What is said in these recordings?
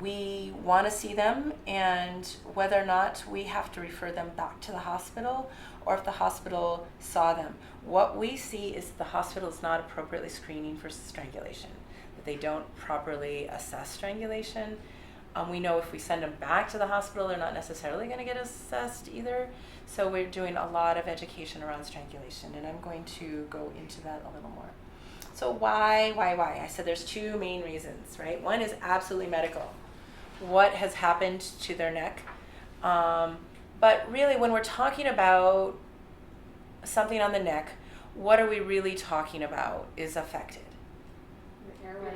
we want to see them, and whether or not we have to refer them back to the hospital or if the hospital saw them. What we see is the hospital is not appropriately screening for strangulation, that they don't properly assess strangulation. We know if we send them back to the hospital, they're not necessarily going to get assessed either. So we're doing a lot of education around strangulation, and I'm going to go into that a little more. So why? I said there's two main reasons, right? One is absolutely medical. What has happened to their neck? But really, when we're talking about something on the neck, what are we really talking about is affected? The airway.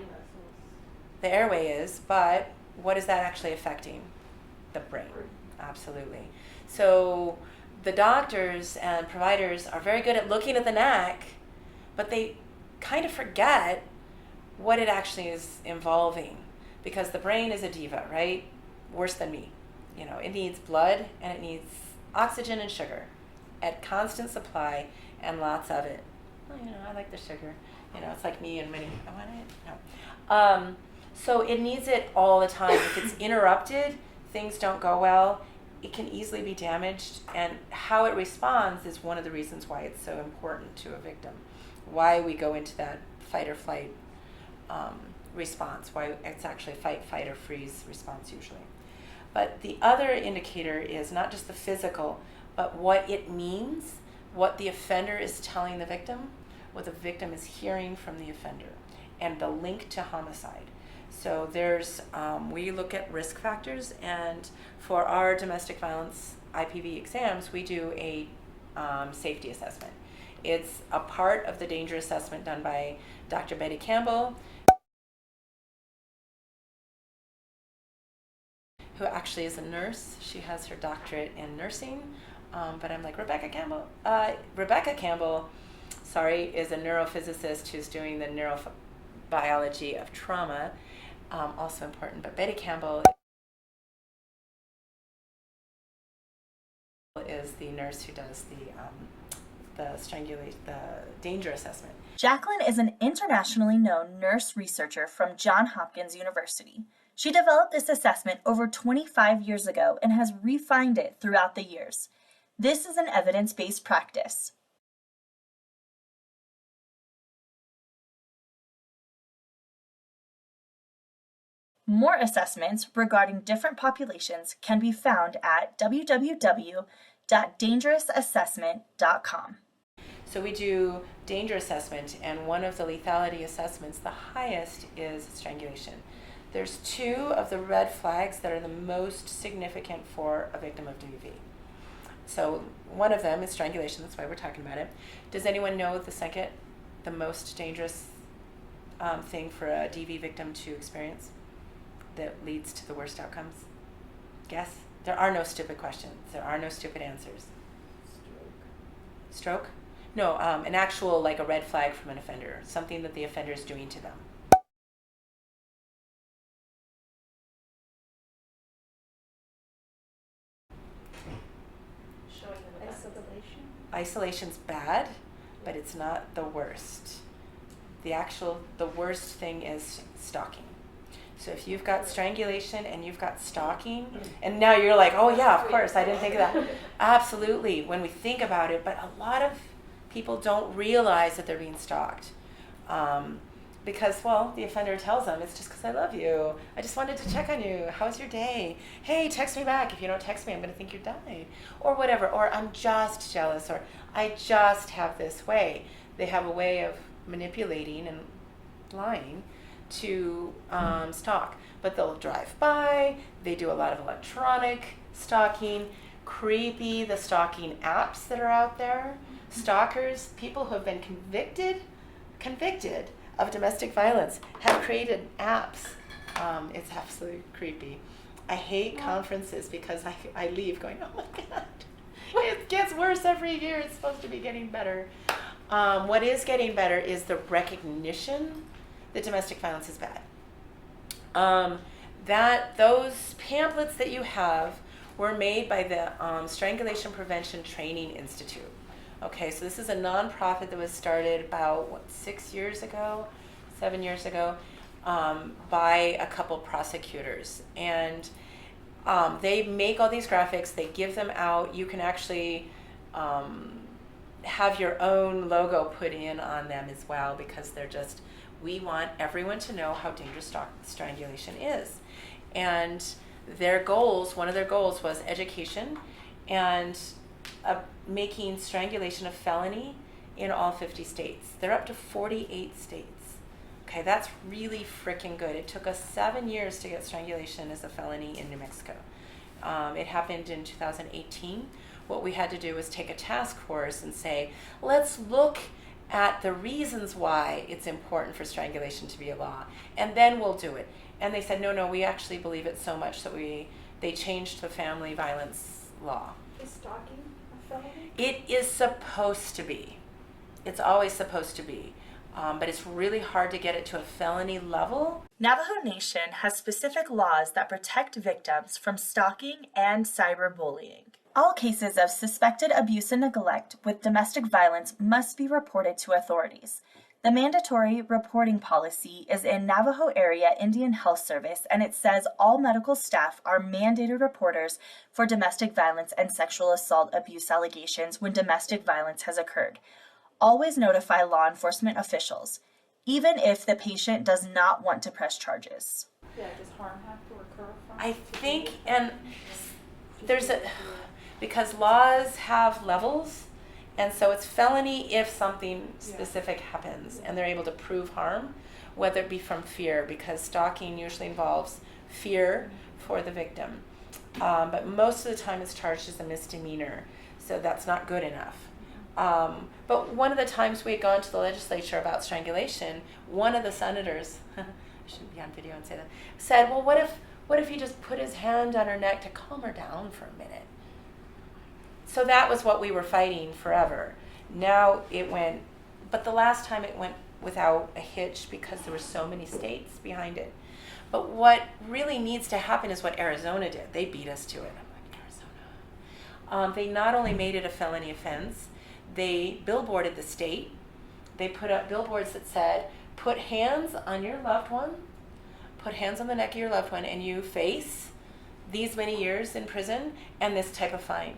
The airway is, but what is that actually affecting? The brain. Absolutely. So the doctors and providers are very good at looking at the neck, but they kind of forget what it actually is involving, because the brain is a diva, right? Worse than me. You know, it needs blood and it needs oxygen and sugar at constant supply and lots of it. Well, you know, I like the sugar. You know, it's like me and many. I want it. No. So it needs it all the time. If it's interrupted, things don't go well. It can easily be damaged, and how it responds is one of the reasons why it's so important to a victim. Why we go into that fight or flight response, why it's actually fight, fight, or freeze response usually. But the other indicator is not just the physical, but what it means, what the offender is telling the victim, what the victim is hearing from the offender, and the link to homicide. So there's, we look at risk factors, and for our domestic violence IPV exams, we do a safety assessment. It's a part of the danger assessment done by Dr. Betty Campbell, who actually is a nurse. She has her doctorate in nursing, but I'm like, Rebecca Campbell, is a neurophysicist who's doing the neurobiology of trauma, also important. But Betty Campbell is the nurse who does the danger assessment. Jacqueline is an internationally known nurse researcher from Johns Hopkins University. She developed this assessment over 25 years ago and has refined it throughout the years. This is an evidence-based practice. More assessments regarding different populations can be found at www.dangerousassessment.com. So we do danger assessment, and one of the lethality assessments, the highest, is strangulation. There's two of the red flags that are the most significant for a victim of DV. So one of them is strangulation, that's why we're talking about it. Does anyone know the second, the most dangerous thing for a DV victim to experience that leads to the worst outcomes? Guess? There are no stupid questions. There are no stupid answers. Stroke? No, an actual, like a red flag from an offender, something that the offender is doing to them. Isolation. Isolation's bad, but it's not the worst. The worst thing is stalking. So if you've got strangulation and you've got stalking, and now you're like, oh yeah, of course, I didn't think of that. Absolutely, when we think about it, but a lot of people don't realize that they're being stalked. Because, well, the offender tells them, it's just because I love you. I just wanted to check on you. How's your day? Hey, text me back. If you don't text me, I'm going to think you died. Or whatever. Or I'm just jealous. Or I just have this way. They have a way of manipulating and lying to stalk. But they'll drive by. They do a lot of electronic stalking. Creepy, the stalking apps that are out there. Stalkers, people who have been convicted of domestic violence have created apps. It's absolutely creepy. I hate conferences because I leave going, oh my God, it gets worse every year. It's supposed to be getting better. What is getting better is the recognition that domestic violence is bad. Those pamphlets that you have were made by the Strangulation Prevention Training Institute. Okay, so this is a nonprofit that was started about, 7 years ago? by a couple prosecutors. And they make all these graphics, they give them out. You can actually have your own logo put in on them as well, because they're just, we want everyone to know how dangerous strangulation is. And their goals, one of their goals was education and making strangulation a felony in all 50 states. They're up to 48 states. Okay, that's really freaking good. It took us 7 years to get strangulation as a felony in New Mexico. It happened in 2018. What we had to do was take a task force and say, let's look at the reasons why it's important for strangulation to be a law, and then we'll do it. And they said, no, we actually believe it so much that they changed the family violence law. Is stalking a felony? It is supposed to be. It's always supposed to be. But it's really hard to get it to a felony level. Navajo Nation has specific laws that protect victims from stalking and cyberbullying. All cases of suspected abuse and neglect with domestic violence must be reported to authorities. The mandatory reporting policy is in Navajo Area Indian Health Service, and it says all medical staff are mandated reporters for domestic violence and sexual assault abuse allegations when domestic violence has occurred. Always notify law enforcement officials, even if the patient does not want to press charges. Yeah, does harm have to occur from? I think, and there's because laws have levels, and so it's felony if something specific happens and they're able to prove harm, whether it be from fear, because stalking usually involves fear for the victim. But most of the time it's charged as a misdemeanor, so that's not good enough. But one of the times we had gone to the legislature about strangulation, one of the senators, I shouldn't be on video and say that, said, well, what if he just put his hand on her neck to calm her down for a minute? So that was what we were fighting forever. Now it went, but the last time it went without a hitch because there were so many states behind it. But what really needs to happen is what Arizona did. They beat us to it. I'm like, Arizona. They not only made it a felony offense, they billboarded the state. They put up billboards that said, put hands on your loved one, put hands on the neck of your loved one, and you face these many years in prison and this type of fine.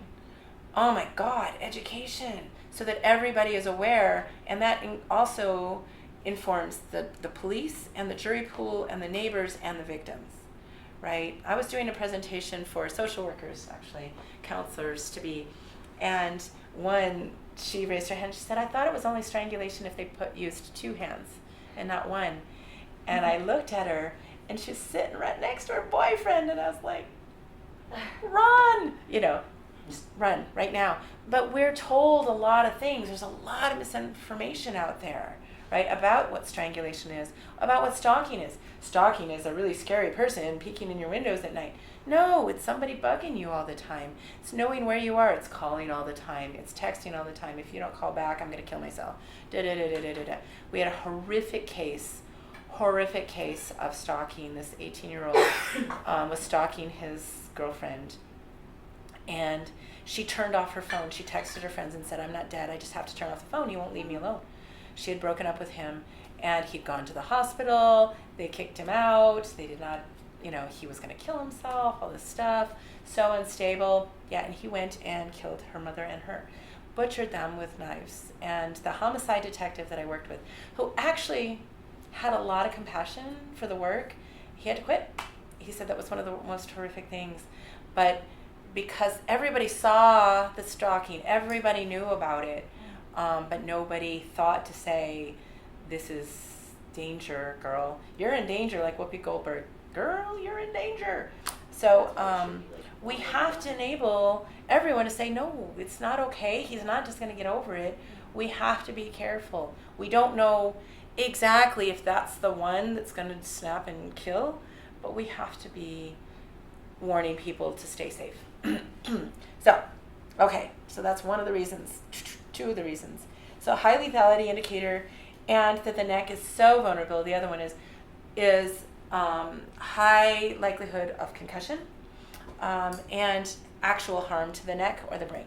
Oh my God, education, so that everybody is aware, and that also informs the police and the jury pool and the neighbors and the victims, right? I was doing a presentation for social workers, actually, counselors to be, and one, she raised her hand, she said, I thought it was only strangulation if they used 2 hands and not 1. And I looked at her, and she's sitting right next to her boyfriend, and I was like, run, just run right now. But we're told a lot of things. There's a lot of misinformation out there, right, about what strangulation is, about what stalking is. Stalking is a really scary person peeking in your windows at night. No, it's somebody bugging you all the time. It's knowing where you are. It's calling all the time. It's texting all the time. If you don't call back, I'm going to kill myself. We had a horrific case of stalking. This 18-year-old was stalking his girlfriend, and she turned off her phone. She texted her friends and said, I'm not dead. I just have to turn off the phone. You won't leave me alone. She had broken up with him, and he'd gone to the hospital. They kicked him out. They did not, he was going to kill himself, all this stuff. So unstable. Yeah, and he went and killed her mother and her. Butchered them with knives. And the homicide detective that I worked with, who actually had a lot of compassion for the work, he had to quit. He said that was one of the most horrific things. But because everybody saw the stalking, everybody knew about it, but nobody thought to say, this is danger, girl. You're in danger, like Whoopi Goldberg. Girl, you're in danger. So we have to enable everyone to say, no, it's not okay. He's not just going to get over it. We have to be careful. We don't know exactly if that's the one that's going to snap and kill, but we have to be warning people to stay safe. So that's one of the reasons, 2 of the reasons. So high lethality indicator, and that the neck is so vulnerable. The other one is high likelihood of concussion and actual harm to the neck or the brain.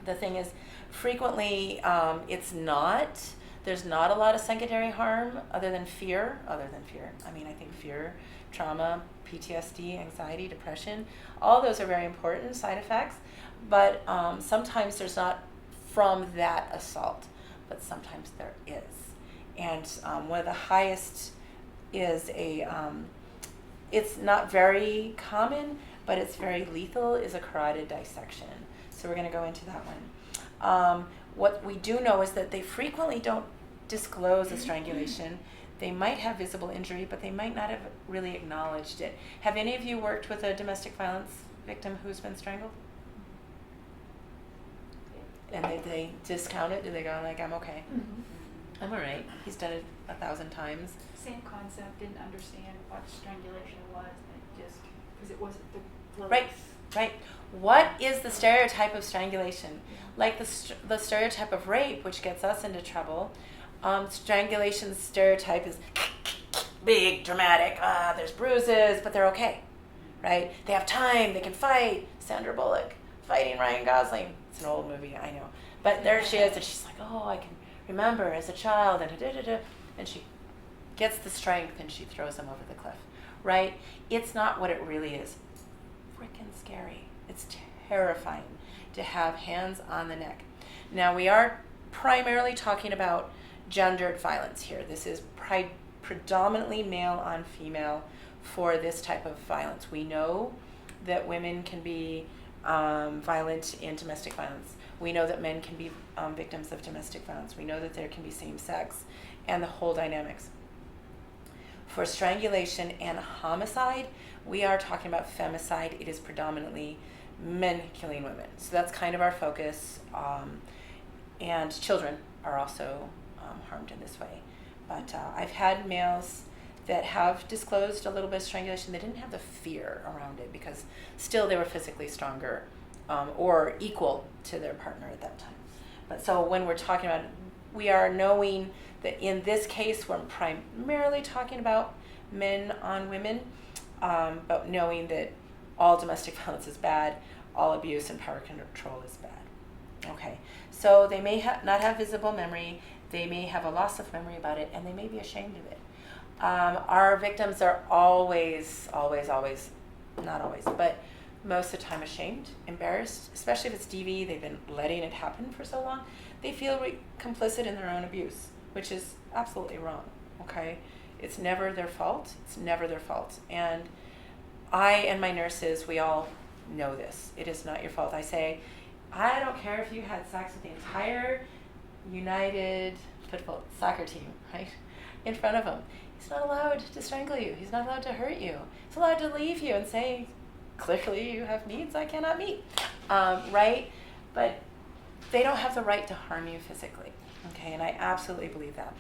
The thing is, frequently it's not There's not a lot of secondary harm other than fear. I mean, I think fear, trauma, PTSD, anxiety, depression, all those are very important side effects. But sometimes there's not from that assault, but sometimes there is. And one of the highest is it's not very common, but it's very lethal, is a carotid dissection. So we're going to go into that one. What we do know is that they frequently don't disclose a strangulation. They might have visible injury, but they might not have really acknowledged it. Have any of you worked with a domestic violence victim who's been strangled? And they discount it? Do they go like, I'm okay? I'm all right. He's done it 1,000 times. Same concept, didn't understand what strangulation was, but just, because it wasn't the clothes. Right. What is the stereotype of strangulation? Like the stereotype of rape, which gets us into trouble. Strangulation stereotype is big, dramatic. There's bruises, but they're okay, right? They have time. They can fight. Sandra Bullock fighting Ryan Gosling. It's an old movie, I know. But there she is, and she's like, oh, I can remember as a child, and she gets the strength, and she throws him over the cliff, right? It's not what it really is. Freaking scary. It's terrifying to have hands on the neck. Now, we are primarily talking about gendered violence here. This is predominantly male on female for this type of violence. We know that women can be violent in domestic violence. We know that men can be victims of domestic violence. We know that there can be same sex and the whole dynamics. For strangulation and homicide, we are talking about femicide. It is predominantly men killing women. So that's kind of our focus. And children are also harmed in this way. But I've had males that have disclosed a little bit of strangulation. They didn't have the fear around it because still they were physically stronger or equal to their partner at that time. But so when we're talking about it, we are knowing that in this case we're primarily talking about men on women, but knowing that all domestic violence is bad, all abuse and power control is bad. Okay, so they may not have visible memory, they may have a loss of memory about it, and they may be ashamed of it. Our victims are always, not always, but most of the time ashamed, embarrassed, especially if it's DV, they've been letting it happen for so long. They feel complicit in their own abuse, which is absolutely wrong, okay? It's never their fault. And I and my nurses, we all know this. It is not your fault. I say, I don't care if you had sex with the entire United football soccer team, right? In front of him. He's not allowed to strangle you. He's not allowed to hurt you. He's allowed to leave you and say, clearly you have needs I cannot meet, right? But they don't have the right to harm you physically, okay? And I absolutely believe that.